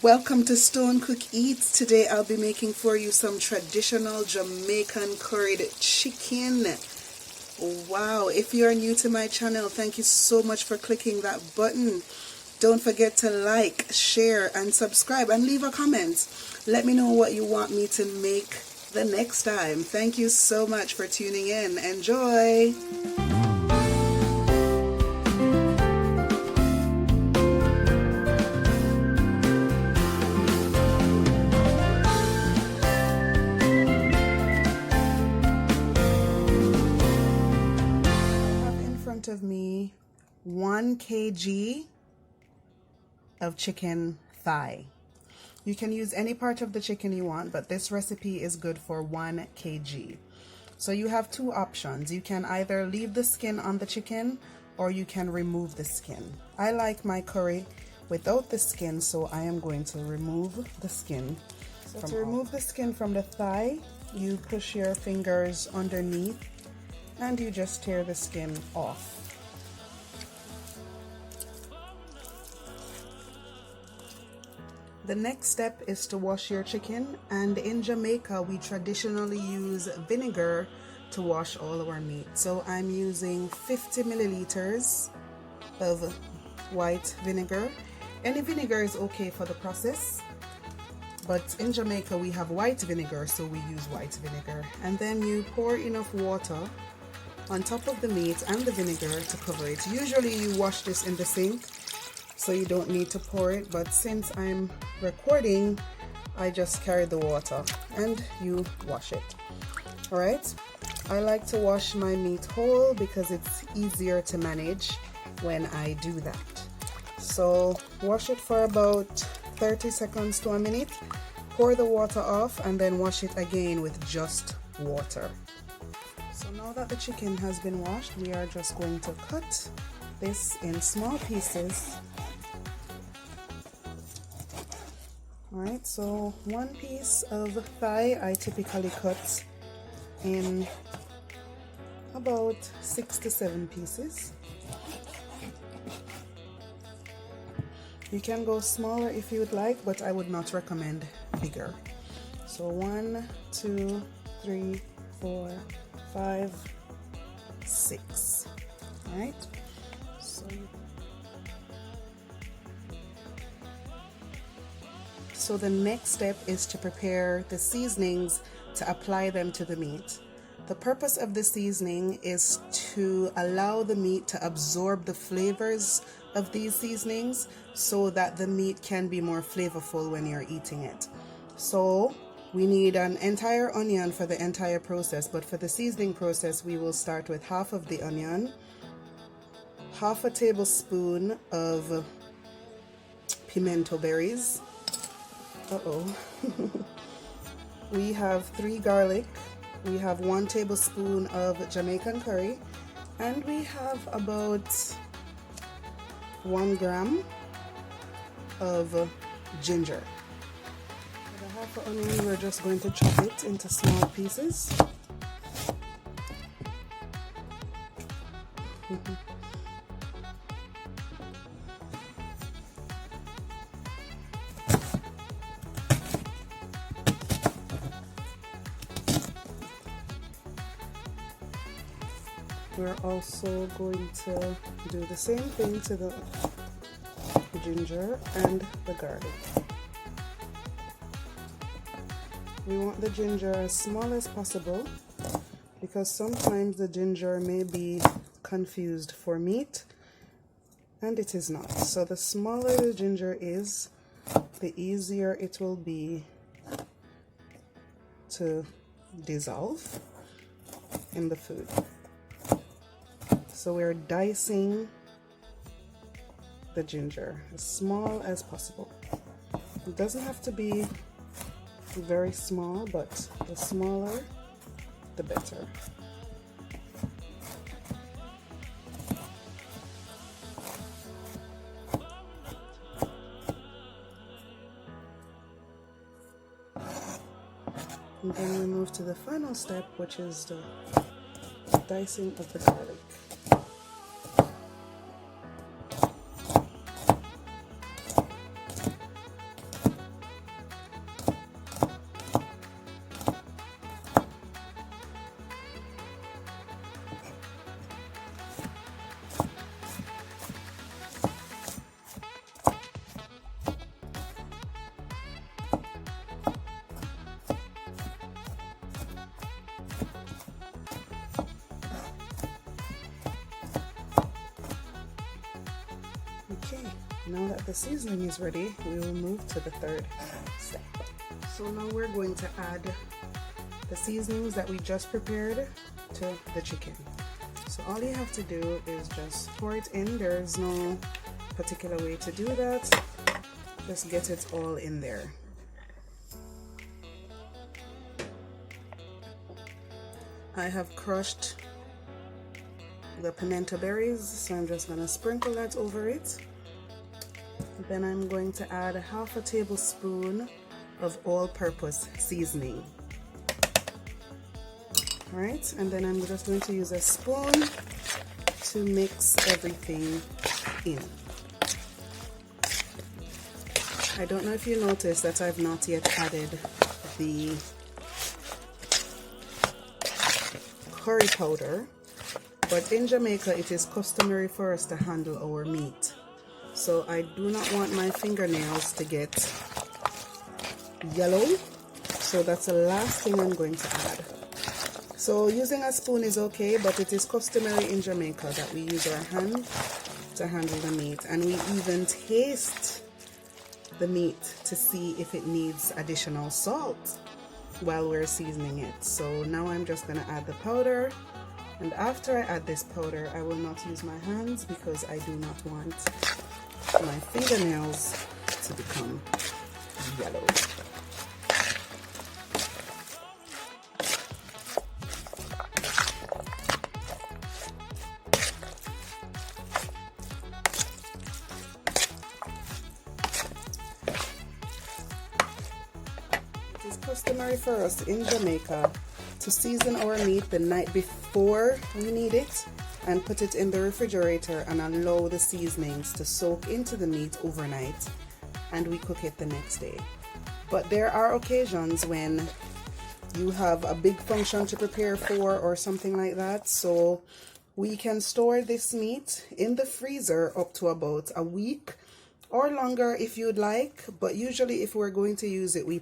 Welcome to Stone Cook Eats. Today I'll be making for you some traditional Jamaican curried chicken. Wow, if you're new to my channel, thank you so much for clicking that button. Don't forget to like, share, and subscribe, and leave a comment. Let me know what you want me to make the next time. Thank you so much for tuning in. Enjoy! Of me 1 kg of chicken thigh. You can use any part of the chicken you want, but this recipe is good for 1 kg. So you have two options. You can either leave the skin on the chicken or you can remove the skin. I like my curry without the skin, so I am going to remove the skin. So to remove the skin from the thigh, you push your fingers underneath and you just tear the skin off. The next step is to wash your chicken, and in Jamaica we traditionally use vinegar to wash all our meat. So I'm using 50 milliliters of white vinegar. Any vinegar is okay for the process, but in Jamaica we have white vinegar, so we use white vinegar. And then you pour enough water on top of the meat and the vinegar to cover it. Usually you wash this in the sink, so you don't need to pour it, but since I'm recording, I just carry the water and you wash it. Alright, I like to wash my meat whole because it's easier to manage when I do that. So wash it for about 30 seconds to a minute, pour the water off, and then wash it again with just water. So now that the chicken has been washed, we are just going to cut this in small pieces. Alright, so one piece of thigh I typically cut in about 6 to 7 pieces. You can go smaller if you would like, but I would not recommend bigger. So 1, 2, 3, 4, 5, 6. Alright, so the next step is to prepare the seasonings to apply them to the meat. The purpose of the seasoning is to allow the meat to absorb the flavors of these seasonings so that the meat can be more flavorful when you're eating it. So we need an entire onion for the entire process, but for the seasoning process we will start with half of the onion, half a tablespoon of pimento berries. We have 3 garlic, we have 1 tablespoon of Jamaican curry, and we have about 1 gram of ginger. For the half an onion, we're just going to chop it into small pieces. We're also going to do the same thing to the ginger and the garlic. We want the ginger as small as possible because sometimes the ginger may be confused for meat and it is not. So the smaller the ginger is, the easier it will be to dissolve in the food. So we're dicing the ginger as small as possible. It doesn't have to be very small, but the smaller the better. And then we move to the final step, which is the dicing of the garlic. now that the seasoning is ready, we will move to the third step. So now we're going to add the seasonings that we just prepared to the chicken. So all you have to do is just pour it in. There's no particular way to do that. Just get it all in there. I have crushed the pimento berries, so I'm just going to sprinkle that over it. Then I'm going to add half a tablespoon of all-purpose seasoning. Alright, and then I'm just going to use a spoon to mix everything in. I don't know if you noticed that I've not yet added the curry powder, but in Jamaica it is customary for us to handle our meat. So I do not want my fingernails to get yellow, so that's the last thing I'm going to add. So using a spoon is okay, but it is customary in Jamaica that we use our hand to handle the meat, and we even taste the meat to see if it needs additional salt while we're seasoning it. So now I'm just going to add the powder, and after I add this powder I will not use my hands because I do not want my fingernails to become yellow. It is customary for us in Jamaica to season our meat the night before we need it and put it in the refrigerator and allow the seasonings to soak into the meat overnight, and we cook it the next day. But there are occasions when you have a big function to prepare for or something like that, so we can store this meat in the freezer up to about a week or longer if you'd like, but usually if we're going to use it, we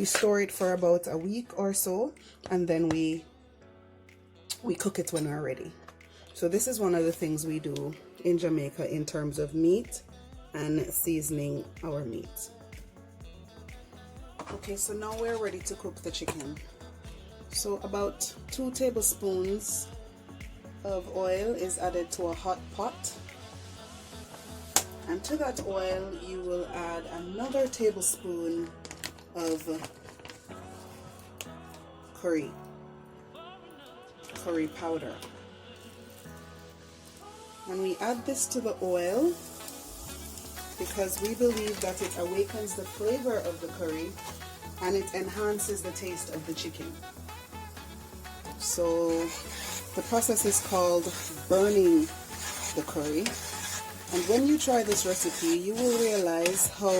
store it for about a week or so, and then we cook it when we're ready. So this is one of the things we do in Jamaica in terms of meat and seasoning our meat. Okay, so now we're ready to cook the chicken. So about 2 tablespoons of oil is added to a hot pot, and to that oil you will add another tablespoon of curry powder. And we add this to the oil because we believe that it awakens the flavor of the curry and it enhances the taste of the chicken. So the process is called burning the curry, and when you try this recipe you will realize how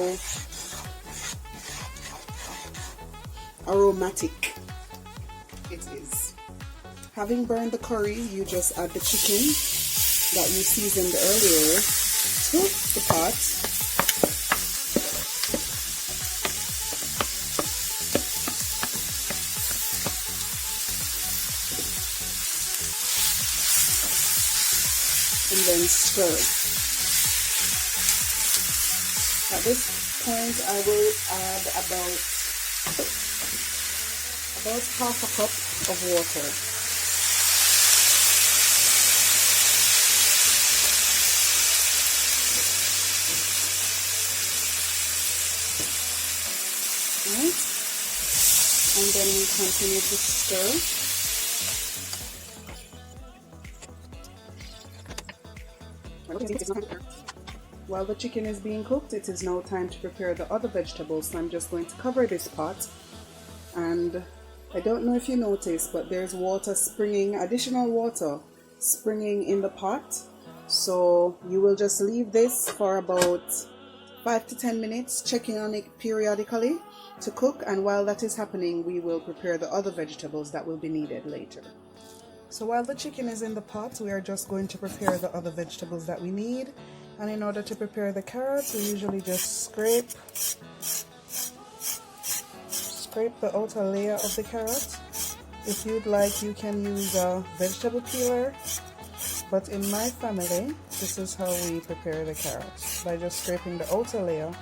aromatic it is. Having burned the curry, you just add the chicken that you seasoned earlier to the pot, and then stir. At this point I will add about half a cup of water. And then we continue to stir. While the chicken is being cooked, it is now time to prepare the other vegetables. So I'm just going to cover this pot, and I don't know if you noticed, but there's water springing, additional water springing in the pot. So you will just leave this for about 5 to 10 minutes, checking on it periodically to cook, and while that is happening we will prepare the other vegetables that will be needed later. So while the chicken is in the pot, we are just going to prepare the other vegetables that we need. And in order to prepare the carrots, we usually just scrape the outer layer of the carrot. If you'd like, you can use a vegetable peeler, but in my family This is how we prepare the carrots, by just scraping the outer layer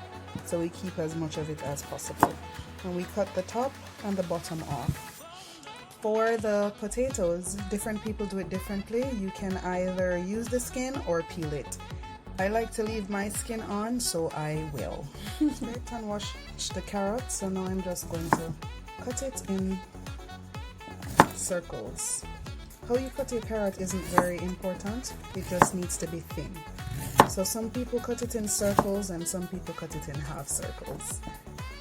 so we keep as much of it as possible. And we cut the top and the bottom off. For the potatoes, different people do it differently. You can either use the skin or peel it. I like to leave my skin on, so I will. Scrape and wash the carrots, so now I'm just going to cut it in circles. How you cut your carrot isn't very important, it just needs to be thin. So some people cut it in circles and some people cut it in half circles.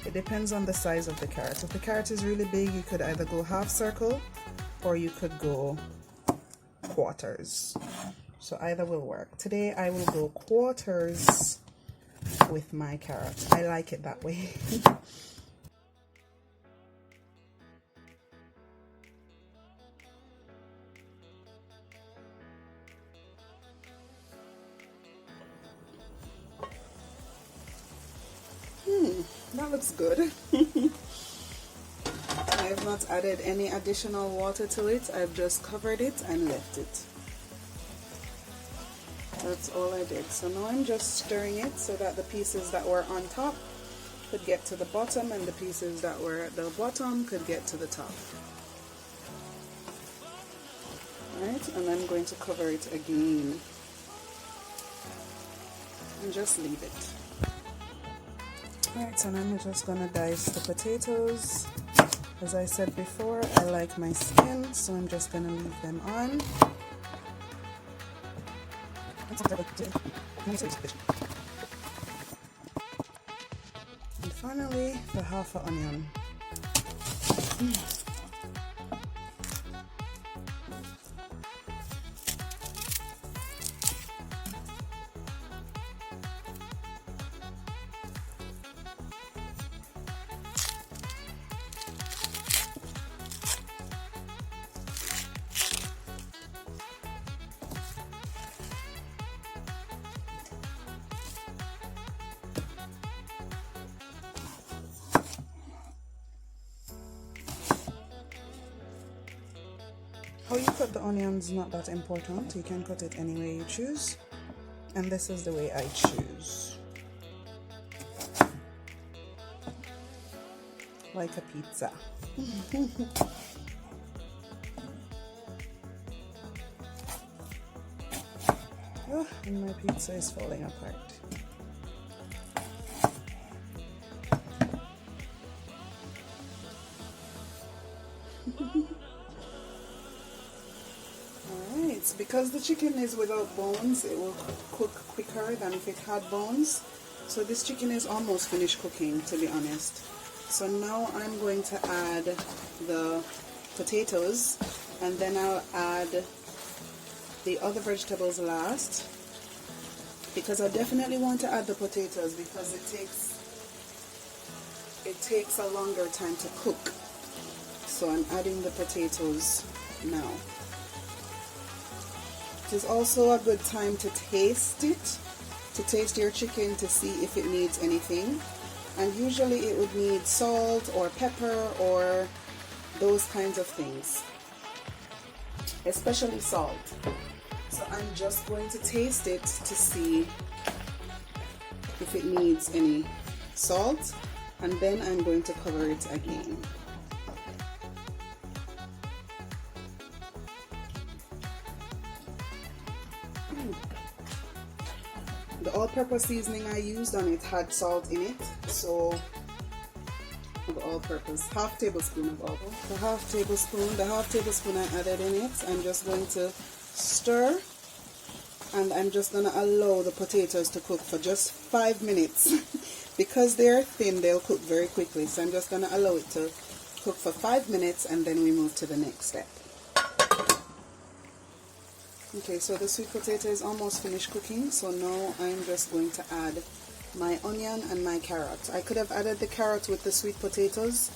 It depends on the size of the carrot. If the carrot is really big, you could either go half circle or you could go quarters. So either will work. Today I will go quarters with my carrot. I like it that way. That looks good. I have not added any additional water to it. I've just covered it and left it. That's all I did. So now I'm just stirring it so that the pieces that were on top could get to the bottom and the pieces that were at the bottom could get to the top. Alright, and I'm going to cover it again and just leave it. Alright, so now I'm just gonna dice the potatoes. As I said before, I like my skin, so I'm just gonna leave them on. And finally, the half an onion. How you cut the onions not that important. You can cut it any way you choose. And this is the way I choose. Like a pizza. Oh, and my pizza is falling apart. Because the chicken is without bones, it will cook quicker than if it had bones. So this chicken is almost finished cooking, to be honest. So now I'm going to add the potatoes, and then I'll add the other vegetables last, because I definitely want to add the potatoes because it takes a longer time to cook. So I'm adding the potatoes now. It is also a good time to taste it, to taste your chicken to see if it needs anything. And usually it would need salt or pepper or those kinds of things, especially salt. So I'm just going to taste it to see if it needs any salt, and then I'm going to cover it again. The all-purpose seasoning I used on it had salt in it, so the all-purpose, half tablespoon of all. The half tablespoon I added in it. I'm just going to stir, and I'm just going to allow the potatoes to cook for just 5 minutes. Because they're thin, they'll cook very quickly, so I'm just going to allow it to cook for 5 minutes, and then we move to the next step. Okay, so the sweet potato is almost finished cooking, so now I'm just going to add my onion and my carrot. I could have added the carrot with the sweet potatoes,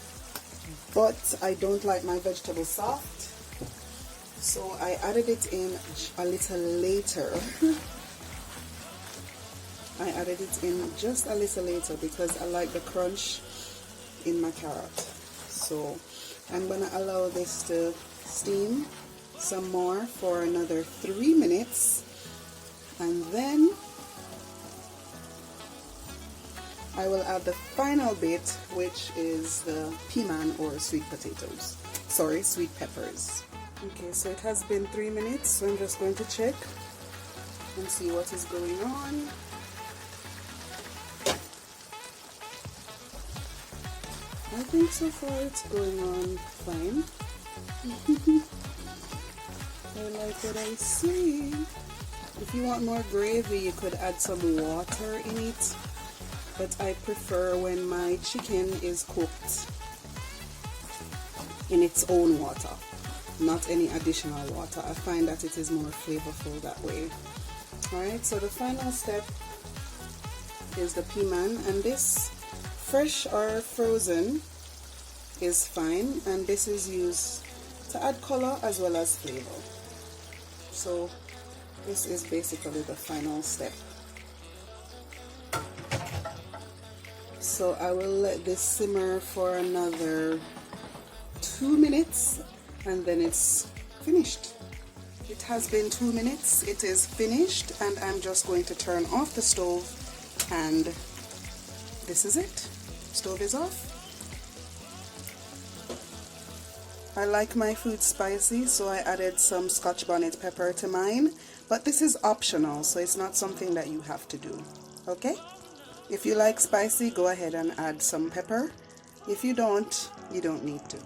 but I don't like my vegetables soft, so I added it in a little later. I added it in just a little later because I like the crunch in my carrot. So I'm going to allow this to steam some more for another 3 minutes, And then I will add the final bit, which is the peaman or sweet potatoes. Sorry, sweet peppers. Okay, so it has been 3 minutes, so I'm just going to check and see what is going on. I think so far it's going on fine. I like what I see. If you want more gravy, you could add some water in it, but I prefer when my chicken is cooked in its own water, not any additional water. I find that it is more flavorful that way. Alright, so the final step is the peaman, and this fresh or frozen is fine, and this is used to add color as well as flavor. So this is basically the final step. So I will let this simmer for another 2 minutes and then it's finished. It has been 2 minutes, it is finished, and I'm just going to turn off the stove, and this is it. Stove is off. I like my food spicy, so I added some Scotch bonnet pepper to mine, but this is optional, so it's not something that you have to do. Okay? If you like spicy, go ahead and add some pepper. If you don't need to.